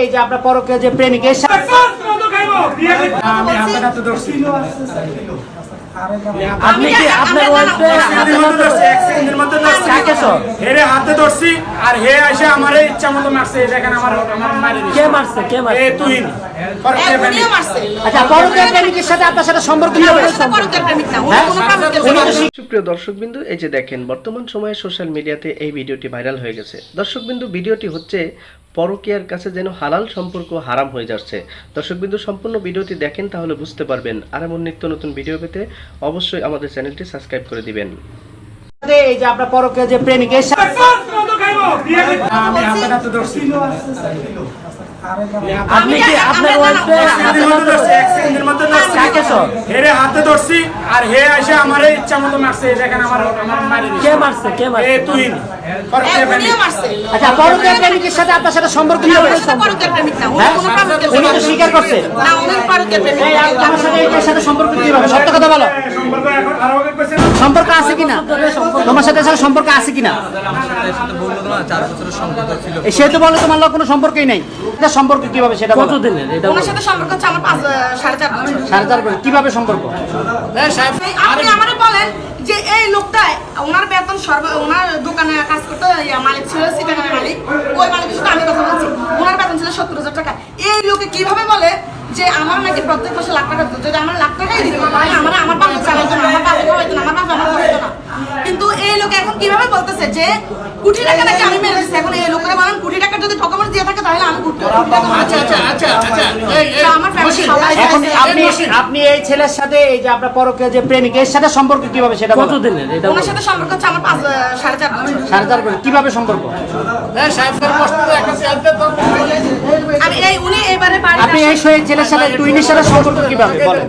এই যে আপনার পরকে যে প্রেমিকের সাথে আমি হাতে ধরছি আপনি কি আপনার ওয়াইফে হেরে হাতে ধরছি আর হে এসে আমারে ইচ্ছা মতো মারছে। দেখেন আমার মারি কে মারছে এ তুই আচ্ছা পরকে প্রেমিকের সাথে আপনার সাথে সম্পর্ক কি হবে? সুপ্রিয় দর্শকবিন্দু, এই যে দেখেন বর্তমান সময়ে সোশ্যাল মিডিয়াতে এই ভিডিওটি ভাইরাল হয়ে গেছে। দর্শকবিন্দু, ভিডিওটি হচ্ছে পরকীয়ার কাছে যেন হালাল সম্পর্ক হারাম হয়ে যাচ্ছে। দর্শকবিন্দু, সম্পূর্ণ ভিডিওটি দেখেন, তাহলে বুঝতে পারবেন। আর এমন নিত্য নতুন ভিডিও পেতে অবশ্যই আমাদের চ্যানেলটি সাবস্ক্রাইব করে দিবেন। এই যে আপনার পরকে যে প্রেমিকের সাথে আমি হাতে ধরছি আপনি কি আপনার ওয়াইফে হেরে হাতে ধরছি আর হে এসে আমারে ইচ্ছা মতো মারছে। দেখেন আমার মারি কে মারছে এ তুই আচ্ছা পরকে প্রেমিকের সাথে আপনার সাথে সম্পর্ক কি হবে? উনি তো স্বীকার করছে। এই আমার সাথে এর সাথে সম্পর্ক কি হবে? সত্য কথা বলো। সম্পর্ক আছে কিনা? তোমার সাথে সম্পর্ক আছে কিনা? সে তো বলে তোমার লোক কোনো সম্পর্কই নাই। সম্পর্ক কিভাবে সেটা বলো। কতদিনের এটা? ওনার সাথে সম্পর্ক হচ্ছে আমার 4.5 বছর। 4.5 বছর কিভাবে সম্পর্ক? আপনি আমারে বলেন যে এই লোকটা ওনার বেতন ওনার দোকানে কাজ করতে মালিক ছিল সিটাগানের মালিক, ওই মালিকের সাথে আমি কথা বলছি। ওনার বেতন ছিল 70,000 টাকা। এই লোকে কিভাবে বলে যে আমার নাকি প্রত্যেক মাসে লাখ টাকা দিত? যদি আমার লাখ টাকাই দিত তাহলে আমার বাবা চালাইতো না, আমার বাবা হইতো না, আমার বাবা আমার হইতো না। কিন্তু এই লোক এখন কিভাবে বলতেছে যে কোটি টাকা নাকি আমি মেরে দিচ্ছি। এখন এই লোকেরা বলেন কোটি টাকা যদি ডকুমেন্ট দিয়ে থাকে তাহলে আমি আমার ফ্যামিলি সবাই। এখন আপনি এই ছেলের সাথে এই যে আপনার পরকে যে প্রেমিকের সাথে সম্পর্ক কিভাবে সেটা বলো। কতদিনের এটা? ওনার সাথে সম্পর্ক হচ্ছে আমার 4.5 বছর। 4.5 বছর কিভাবে সম্পর্ক? আমি এই উনি এবারে আপনি এই ছেলের সাথে টুইনের সাথে সম্পর্ক কিভাবে বলেন?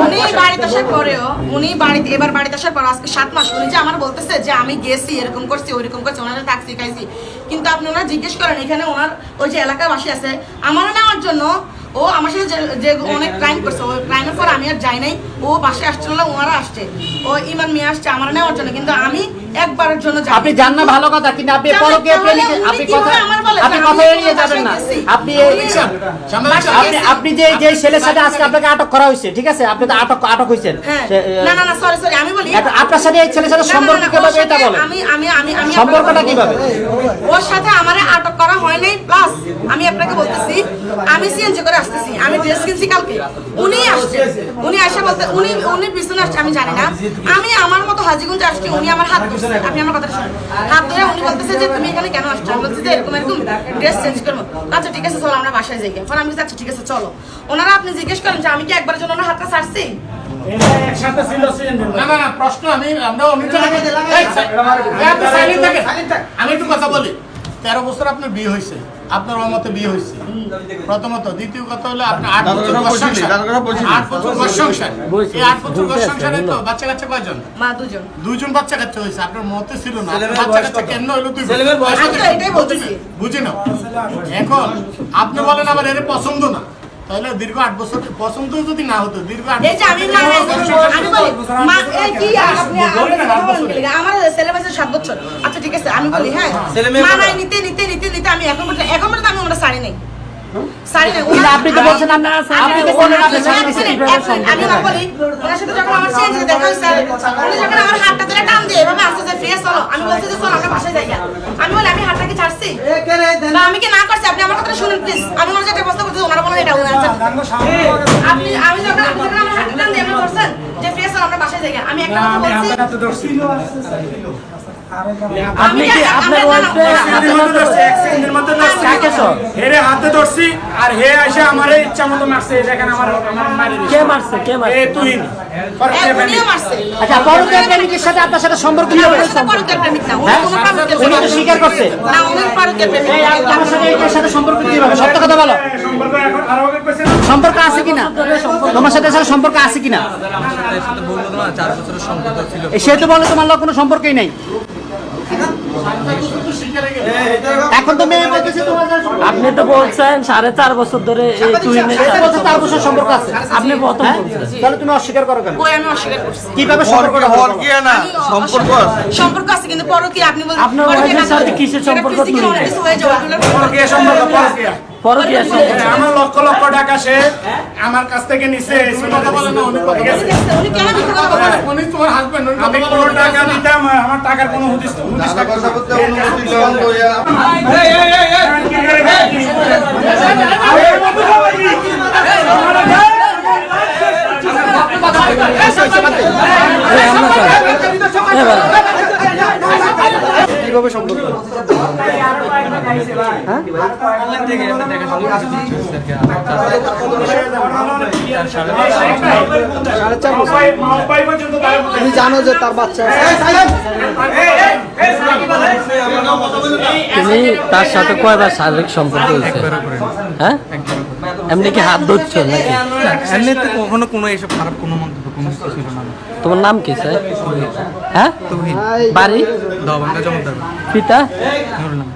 উনি বাড়িতে আসার পরেও উনি এবার বাড়িতে আসার পর আজকে 7 মাস উনি যে আমার বলতেছে যে আমি গেছি এরকম করছি ওইরকম করছি, ওনারা ট্যাক্সি খাইছি। কিন্তু আপনি ওনারা জিজ্ঞেস করেন এখানে ওনার ওই যে এলাকাবাসী আছে আমারও নেওয়ার জন্য, ও আমার সাথে যে অনেক ক্রাইম করছে, ওই ক্রাইমের পর আমি আর যাই নাই। ও বাসায় আসছিল না, ওনারা আসছে, ও ইমান মিয়া আসছে আমার নেওয়ার জন্য, কিন্তু আমি একবারের জন্য যাই। আপনি জান না ভালো কথা, কিন্তু আপনি পরকে প্রেমিক আপনি কথা এড়িয়ে যাবেন না। আপনি যে ছেলের সাথে আজকে আপনাকে আটক করা হয়েছে, ঠিক আছে? আপনি তো আটক হয়েছেন। না সরি আমি বলি আপনার সাথে এই ছেলের সাথে সম্পর্ক কিভাবে এটা বলেন? আমি সম্পর্কটা কিভাবে? ওর সাথে আমারে আটক করা হয় নাই। প্লাস আমি আপনাকে বলতেছি আমি সিএনজি করে আসতেছি, আমি ড্রেস কিনছি কালকে, উনি আসছে, উনি আসে বলতে উনি পিছনে আসছে আমি জানি না। আমি আমার মতো হাজিগঞ্জ আসছি, উনি আমার হাত ধরছে। আপনি আমার কথা শুনুন, হাত ধরে উনি বলতেছে যে তুমি এখানে কেন আসছো? আমি বলছি যে এরকম ড্রেস চেঞ্জ করবো। আচ্ছা ঠিক আছে চলো আমরা বাসায় যাই। পরে আমি আচ্ছা ঠিক আছে চলো। ওনারা আপনি জিজ্ঞেস করেন যে আমি কি একবারের জন্য ওনার হাতটা ছাড়ছি? আমি একটু কথা বলি। 13 বছর আপনার বিয়ে হয়েছে, আপনার মতে বিয়ে হয়েছে প্রথমত। দ্বিতীয় কথা হলো আপনার 8 বছর ঘর সংসার। 8 বছর ঘর সংসার, এই 8 বছর ঘর সংসারে তো বাচ্চা কাচ্চা কয়জন? মা দুজন বাচ্চা কাচ্চা হয়েছে। আপনার মতে ছিল না, বাচ্চা কাচ্চা কেন হলো? তুই বুঝি না। এখন আপনি বলেন আবার এর পছন্দ না, তাহলে দীর্ঘ 8 বছর পছন্দ যদি না হতো, দীর্ঘ 8 বছর আমার ছেলে বয়স 7 বছর। আচ্ছা ঠিক আছে আমি বলি হ্যাঁ মানায় নিতে আমি এখন পর্যন্ত আমি ওটা সারি নাই। আপনি তো বলছেন আমি বলি ওনার সাথে যখন আমার চেঞ্জ দেখা হয়েছে, উনি যখন আমার হাতটা ধরে টান দিয়ে এভাবে আসছে যে ফ্রেশ চলো, আমি বলছি যে চলো আমরা বাসায় যাই। আমি বলি আমি হাতটাকে ছাড়ছি না, আমি কি না করছি? আপনি আমার কথা শুনুন প্লিজ। আমি ওনার যেটা প্রশ্ন করছি ওনারা বলেন এটা আমি যখন আমার হাতটা টান দিয়ে এভাবে ধরছেন যে ফ্রেশ চলো আমরা বাসায় যাই, আমি একটা কথা বলছি। আপনি কি আপনার ওয়াইফে হেরে হাতে ধরছি আর হে এসে আমারে ইচ্ছা মতো মারছে। দেখেন আমার মারি কে মারছে এ তুই আচ্ছা পরকে প্রেমিকের সাথে আপনার সাথে সম্পর্ক কি হবে? উনি তো স্বীকার করছে। এই আমার সাথে এর সাথে সম্পর্ক কিভাবে? সত্য কথা বলো। সম্পর্ক আছে কিনা? তোমার সাথে সম্পর্ক আছে কিনা? সে তো বলে তোমার লোক কোনো সম্পর্কই নাই। এখন তো মেয়ে বলতেছে আপনি তো বলছেন 4.5 বছর ধরে এই তুহিনের 4 বছর সম্পর্ক আছে। আপনি প্রথম বলছেন, তাহলে তুমি অস্বীকার করো কেন? ওই আমি অস্বীকার করছি। কিভাবে সম্পর্কটা হলো? সম্পর্ক আছে কিন্তু পরকীয়া আপনি বলছেন আপনার ওয়াইফের সাথে কিসের সম্পর্ক? হয়ে যাবে সম্পর্ক পরকীয়া আমার লক্ষ লক্ষ টাকা সে আমার কাছ থেকে নিছে কথা বলে না, উনি কথা বলে। উনি কেন মিথ্যা কথা বলেন? উনি তোমার হাজবেন্ড, উনি আমি কথা কোনো বলে। টাকা দিতাম আমার টাকার কোনো হুদিস থাকতো না। কিভাবে সম্পর্ক তুমি জানো যে তার বাচ্চা তুমি তার সাথে কয়বার শারীরিক সম্পর্ক হয়েছে? হ্যাঁ, এমনি কি হাত ধরছো নাকি? এমনিতে কখনো কোনো এসব খারাপ কোনো মন্তব্য কোনো কিছু ছিল না। তোমার নাম কি স্যার? হ্যাঁ, বাড়ি দবাঙ্গা জমদার পিতা নুরুল নাম।